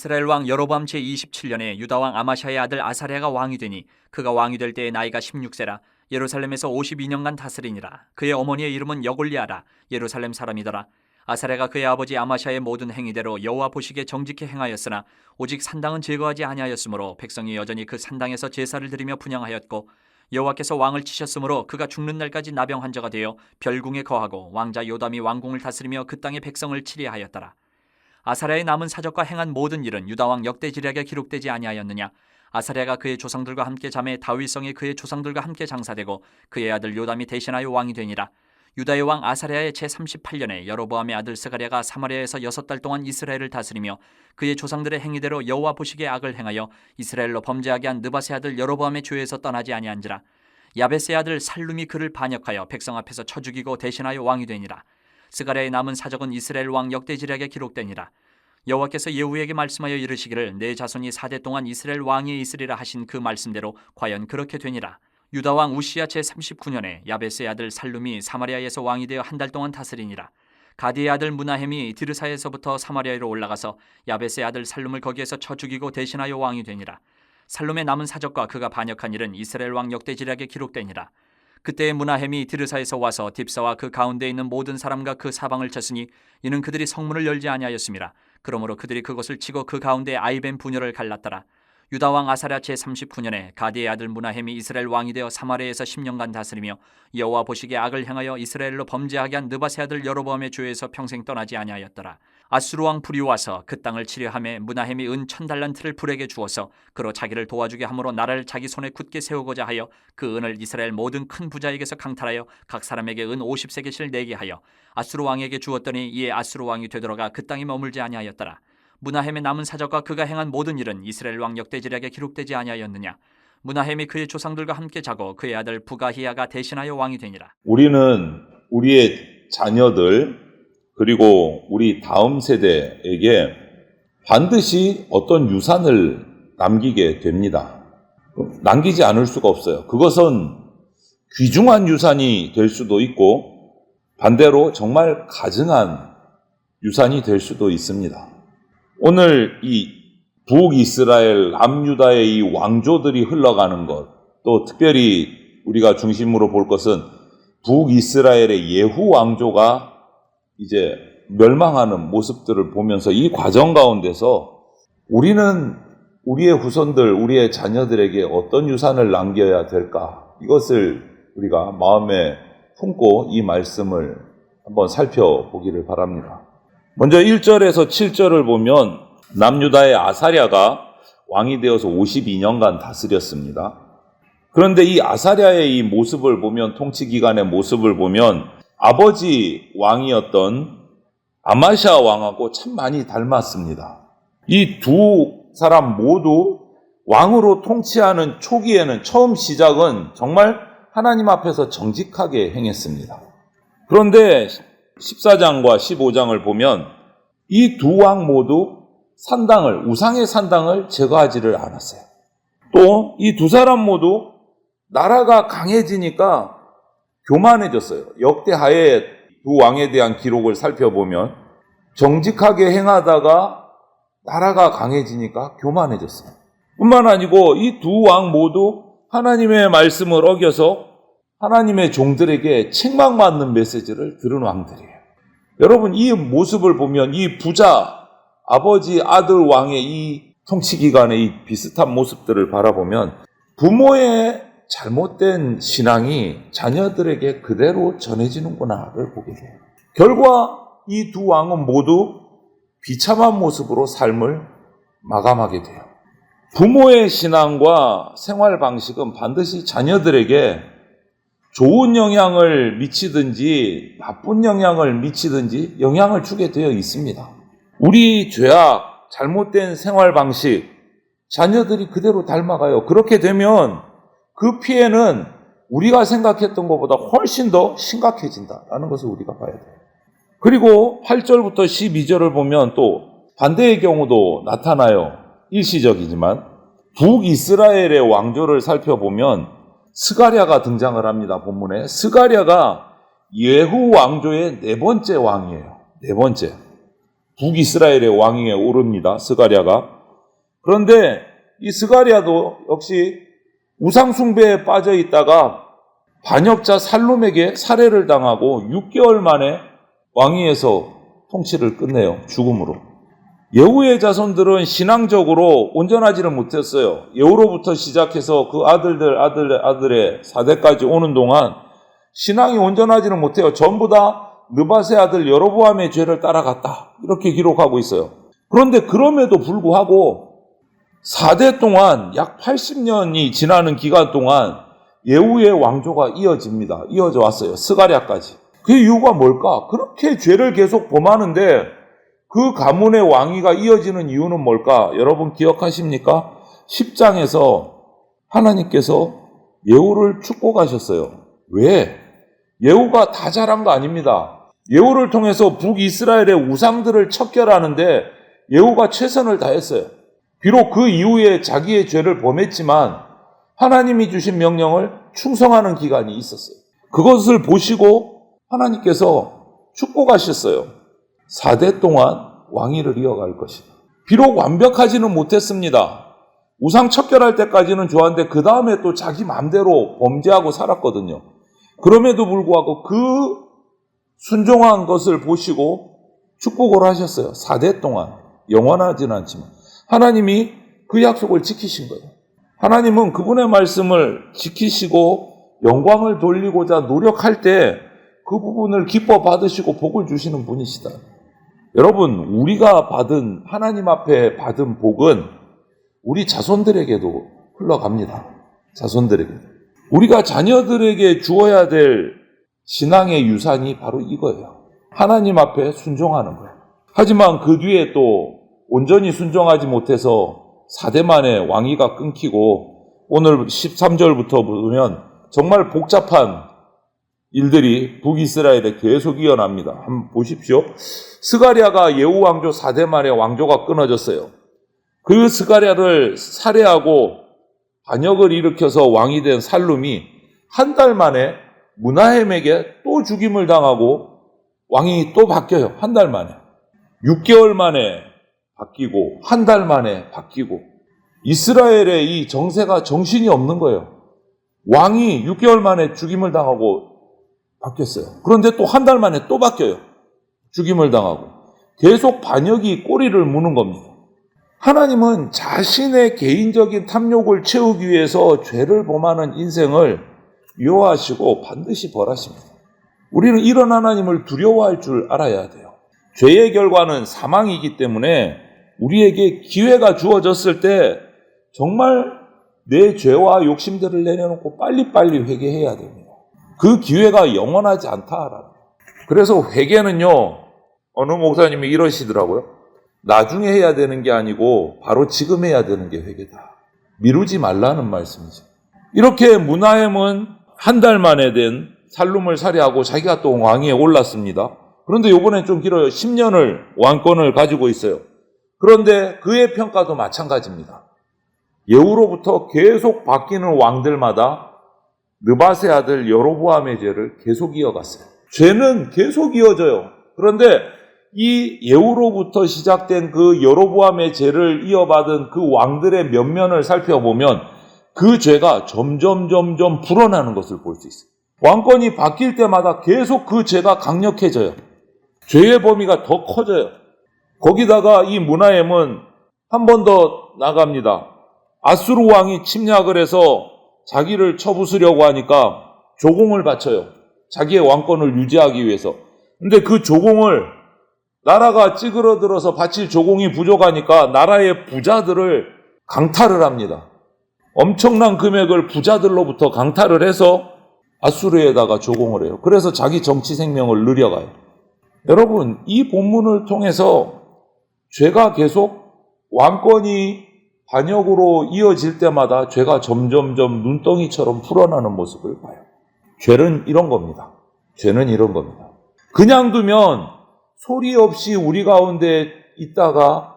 이스라엘 왕 여로보암 제27년에 유다 왕 아마샤의 아들 아사랴가 왕이 되니 그가 왕이 될 때의 나이가 16세라. 예루살렘에서 52년간 다스리니라. 그의 어머니의 이름은 여골리아라. 예루살렘 사람이더라. 아사랴가 그의 아버지 아마샤의 모든 행위대로 여호와 보시기에 정직히 행하였으나 오직 산당은 제거하지 아니하였으므로 백성이 여전히 그 산당에서 제사를 드리며 분향하였고, 여호와께서 왕을 치셨으므로 그가 죽는 날까지 나병환자가 되어 별궁에 거하고 왕자 요담이 왕궁을 다스리며 그 땅의 백성을 치리하였더라. 아사랴의 남은 사적과 행한 모든 일은 유다왕 역대지략에 기록되지 아니하였느냐? 아사랴가 그의 조상들과 함께 잠에 다윗성에 그의 조상들과 함께 장사되고 그의 아들 요담이 대신하여 왕이 되니라. 유다의 왕 아사랴의 제38년에 여로보암의 아들 스가랴가 사마리아에서 6달 동안 이스라엘을 다스리며 그의 조상들의 행위대로 여호와 보시기에 악을 행하여 이스라엘로 범죄하게 한 느밧의 아들 여로보암의 죄에서 떠나지 아니한지라. 야베스의 아들 살룸이 그를 반역하여 백성 앞에서 쳐 죽이고 대신하여 왕이 되니라. 스가랴의 남은 사적은 이스라엘 왕 역대지략에 기록되니라. 여호와께서 예후에게 말씀하여 이르시기를 내 자손이 4대 동안 이스라엘 왕이 있으리라 하신 그 말씀대로 과연 그렇게 되니라. 유다 왕 우시야 제39년에 야베스의 아들 살룸이 사마리아에서 왕이 되어 1달 동안 다스리니라. 가디의 아들 무나헴이 디르사에서부터 사마리아로 올라가서 야베스의 아들 살룸을 거기에서 쳐 죽이고 대신하여 왕이 되니라. 살룸의 남은 사적과 그가 반역한 일은 이스라엘 왕 역대지략에 기록되니라. 그때 무나헴이 디르사에서 와서 딥사와 그 가운데 있는 모든 사람과 그 사방을 쳤으니 이는 그들이 성문을 열지 아니하였음이라. 그러므로 그들이 그것을 치고 그 가운데 아이벤 부녀를 갈랐더라. 유다 왕 아사랴 제39년에 가디의 아들 무나헴이 이스라엘 왕이 되어 사마리아에서 10년간 다스리며 여호와 보시기에 악을 행하여 이스라엘로 범죄하게 한 느밧의 아들 여로보암의 죄에서 평생 떠나지 아니하였더라. 아수르 왕 불이 와서 그 땅을 치려하매 무나헴이 은 1000달란트를 불에게 주어서 그로 자기를 도와주게 함으로 나라를 자기 손에 굳게 세우고자 하여 그 은을 이스라엘 모든 큰 부자에게서 강탈하여 각 사람에게 은 50세겔씩 내게 하여 아수르 왕에게 주었더니 이에 아수르 왕이 되돌아가 그 땅에 머물지 아니하였더라. 무나헴의 남은 사적과 그가 행한 모든 일은 이스라엘 왕 역대지략에 기록되지 아니하였느냐? 무나헴이 그의 조상들과 함께 자고 그의 아들 부가히야가 대신하여 왕이 되니라. 우리는 우리의 자녀들 그리고 우리 다음 세대에게 반드시 어떤 유산을 남기게 됩니다. 남기지 않을 수가 없어요. 그것은 귀중한 유산이 될 수도 있고 반대로 정말 가증한 유산이 될 수도 있습니다. 오늘 이 북이스라엘 남유다의 이 왕조들이 흘러가는 것, 또 특별히 우리가 중심으로 볼 것은 북이스라엘의 예후 왕조가 이제 멸망하는 모습들을 보면서 이 과정 가운데서 우리는 우리의 후손들, 우리의 자녀들에게 어떤 유산을 남겨야 될까? 이것을 우리가 마음에 품고 이 말씀을 한번 살펴보기를 바랍니다. 먼저 1절에서 7절을 보면 남유다의 아사랴가 왕이 되어서 52년간 다스렸습니다. 그런데 이 아사랴의 이 모습을 보면, 통치 기간의 모습을 보면 아버지 왕이었던 아마샤 왕하고 참 많이 닮았습니다. 이 두 사람 모두 왕으로 통치하는 초기에는, 처음 시작은 정말 하나님 앞에서 정직하게 행했습니다. 그런데 14장과 15장을 보면 이 두 왕 모두 산당을, 우상의 산당을 제거하지를 않았어요. 또 이 두 사람 모두 나라가 강해지니까 교만해졌어요. 역대하의 두 왕에 대한 기록을 살펴보면 정직하게 행하다가 나라가 강해지니까 교만해졌어요. 뿐만 아니고 이 두 왕 모두 하나님의 말씀을 어겨서 하나님의 종들에게 책망받는 메시지를 들은 왕들이에요. 여러분, 이 모습을 보면 이 부자, 아버지, 아들 왕의 이 통치 기간의 이 비슷한 모습들을 바라보면 부모의 잘못된 신앙이 자녀들에게 그대로 전해지는구나를 보게 돼요. 결과 이 두 왕은 모두 비참한 모습으로 삶을 마감하게 돼요. 부모의 신앙과 생활 방식은 반드시 자녀들에게 좋은 영향을 미치든지 나쁜 영향을 미치든지 영향을 주게 되어 있습니다. 우리 죄악, 잘못된 생활 방식, 자녀들이 그대로 닮아가요. 그렇게 되면 그 피해는 우리가 생각했던 것보다 훨씬 더 심각해진다라는 것을 우리가 봐야 돼요. 그리고 8절부터 12절을 보면 또 반대의 경우도 나타나요. 일시적이지만 북이스라엘의 왕조를 살펴보면 스가랴가 등장을 합니다. 본문에 스가랴가 예후 왕조의 4번째 왕이에요. 4번째 북이스라엘의 왕위에 오릅니다. 스가랴가. 그런데 이 스가랴도 역시 우상숭배에 빠져 있다가 반역자 살룸에게 살해를 당하고 6개월 만에 왕위에서 통치를 끝내요. 죽음으로. 예후의 자손들은 신앙적으로 온전하지는 못했어요. 예후로부터 시작해서 그 아들의 4대까지 오는 동안 신앙이 온전하지는 못해요. 전부 다 느밧의 아들 여로보암의 죄를 따라갔다. 이렇게 기록하고 있어요. 그런데 그럼에도 불구하고 4대 동안 약 80년이 지나는 기간 동안 예후의 왕조가 이어집니다. 이어져 왔어요. 스가랴까지. 그 이유가 뭘까? 그렇게 죄를 계속 범하는데 그 가문의 왕위가 이어지는 이유는 뭘까? 여러분 기억하십니까? 10장에서 하나님께서 예후를 축복하셨어요. 왜? 예후가 다 잘한 거 아닙니다. 예후를 통해서 북이스라엘의 우상들을 척결하는데 예후가 최선을 다했어요. 비록 그 이후에 자기의 죄를 범했지만 하나님이 주신 명령을 충성하는 기간이 있었어요. 그것을 보시고 하나님께서 축복하셨어요. 4대 동안 왕위를 이어갈 것이다. 비록 완벽하지는 못했습니다. 우상 척결할 때까지는 좋았는데 그 다음에 또 자기 마음대로 범죄하고 살았거든요. 그럼에도 불구하고 그 순종한 것을 보시고 축복을 하셨어요. 4대 동안. 영원하지는 않지만. 하나님이 그 약속을 지키신 거예요. 하나님은 그분의 말씀을 지키시고 영광을 돌리고자 노력할 때 그 부분을 기뻐 받으시고 복을 주시는 분이시다. 여러분, 우리가 받은, 하나님 앞에 받은 복은 우리 자손들에게도 흘러갑니다. 자손들에게. 우리가 자녀들에게 주어야 될 신앙의 유산이 바로 이거예요. 하나님 앞에 순종하는 거예요. 하지만 그 뒤에 또 온전히 순종하지 못해서 4대 만에 왕위가 끊기고 오늘 13절부터 보면 정말 복잡한 일들이 북이스라엘에 계속 이어납니다. 한번 보십시오. 스가랴가 예후 왕조 4대 만에 왕조가 끊어졌어요. 그 스가랴를 살해하고 반역을 일으켜서 왕이 된 살룸이 한 달 만에 무나헴에게 또 죽임을 당하고 왕이 또 바뀌어요. 한 달 만에. 6개월 만에 바뀌고 한 달 만에 바뀌고 이스라엘의 이 정세가 정신이 없는 거예요. 왕이 6개월 만에 죽임을 당하고 바뀌었어요. 그런데 또 한 달 만에 또 바뀌어요. 죽임을 당하고. 계속 반역이 꼬리를 무는 겁니다. 하나님은 자신의 개인적인 탐욕을 채우기 위해서 죄를 범하는 인생을 미워하시고 반드시 벌하십니다. 우리는 이런 하나님을 두려워할 줄 알아야 돼요. 죄의 결과는 사망이기 때문에 우리에게 기회가 주어졌을 때 정말 내 죄와 욕심들을 내려놓고 빨리빨리 회개해야 됩니다. 그 기회가 영원하지 않다라는. 그래서 회개는요, 어느 목사님이 이러시더라고요. 나중에 해야 되는 게 아니고 바로 지금 해야 되는 게 회개다. 미루지 말라는 말씀이죠. 이렇게 무나헴은 한 달 만에 된 살룸을 살해하고 자기가 또 왕위에 올랐습니다. 그런데 이번엔 좀 길어요. 10년을 왕권을 가지고 있어요. 그런데 그의 평가도 마찬가지입니다. 예후로부터 계속 바뀌는 왕들마다 느밧의 아들 여로보암의 죄를 계속 이어갔어요. 죄는 계속 이어져요. 그런데 이 예후로부터 시작된 그 여로보암의 죄를 이어받은 그 왕들의 면면을 살펴보면 그 죄가 점점 불어나는 것을 볼 수 있어요. 왕권이 바뀔 때마다 계속 그 죄가 강력해져요. 죄의 범위가 더 커져요. 거기다가 이 무나헴은 한 번 더 나갑니다. 아수르 왕이 침략을 해서 자기를 쳐부수려고 하니까 조공을 바쳐요. 자기의 왕권을 유지하기 위해서. 근데 그 조공을 나라가 찌그러들어서 바칠 조공이 부족하니까 나라의 부자들을 강탈을 합니다. 엄청난 금액을 부자들로부터 강탈을 해서 아수르에다가 조공을 해요. 그래서 자기 정치 생명을 늘려가요. 여러분, 이 본문을 통해서 죄가 계속 왕권이 반역으로 이어질 때마다 죄가 점점 눈덩이처럼 풀어나는 모습을 봐요. 죄는 이런 겁니다. 죄는 이런 겁니다. 그냥 두면 소리 없이 우리 가운데 있다가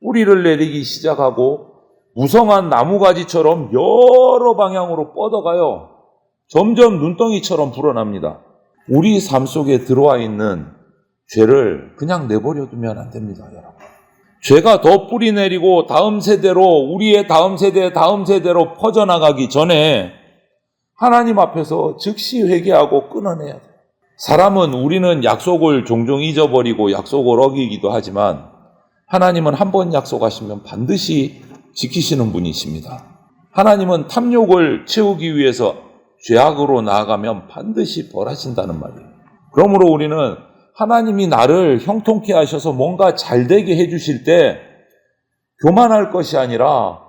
뿌리를 내리기 시작하고 무성한 나무가지처럼 여러 방향으로 뻗어가요. 점점 눈덩이처럼 불어납니다. 우리 삶 속에 들어와 있는 죄를 그냥 내버려 두면 안 됩니다, 여러분. 죄가 더 뿌리 내리고 다음 세대로, 우리의 다음 세대로 퍼져나가기 전에 하나님 앞에서 즉시 회개하고 끊어내야 돼요. 사람은, 우리는 약속을 종종 잊어버리고 약속을 어기기도 하지만 하나님은 한 번 약속하시면 반드시 지키시는 분이십니다. 하나님은 탐욕을 채우기 위해서 죄악으로 나아가면 반드시 벌하신다는 말이에요. 그러므로 우리는 하나님이 나를 형통케 하셔서 뭔가 잘되게 해주실 때 교만할 것이 아니라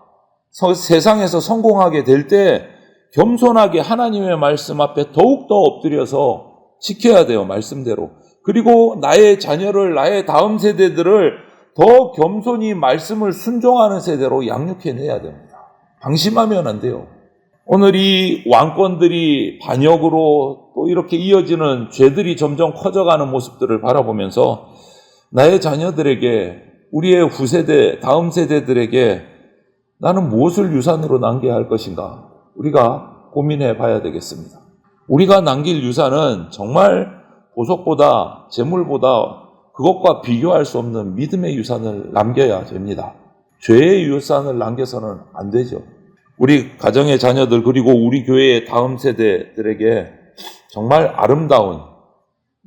세상에서 성공하게 될 때 겸손하게 하나님의 말씀 앞에 더욱더 엎드려서 지켜야 돼요. 말씀대로. 그리고 나의 자녀를, 나의 다음 세대들을 더 겸손히 말씀을 순종하는 세대로 양육해내야 됩니다. 방심하면 안 돼요. 오늘 이 왕권들이 반역으로 또 이렇게 이어지는 죄들이 점점 커져가는 모습들을 바라보면서 나의 자녀들에게, 우리의 후세대, 다음 세대들에게 나는 무엇을 유산으로 남겨야 할 것인가? 우리가 고민해 봐야 되겠습니다. 우리가 남길 유산은 정말 보석보다, 재물보다 그것과 비교할 수 없는 믿음의 유산을 남겨야 됩니다. 죄의 유산을 남겨서는 안 되죠. 우리 가정의 자녀들, 그리고 우리 교회의 다음 세대들에게 정말 아름다운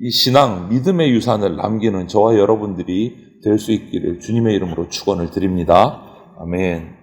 이 신앙, 믿음의 유산을 남기는 저와 여러분들이 될 수 있기를 주님의 이름으로 축원을 드립니다. 아멘.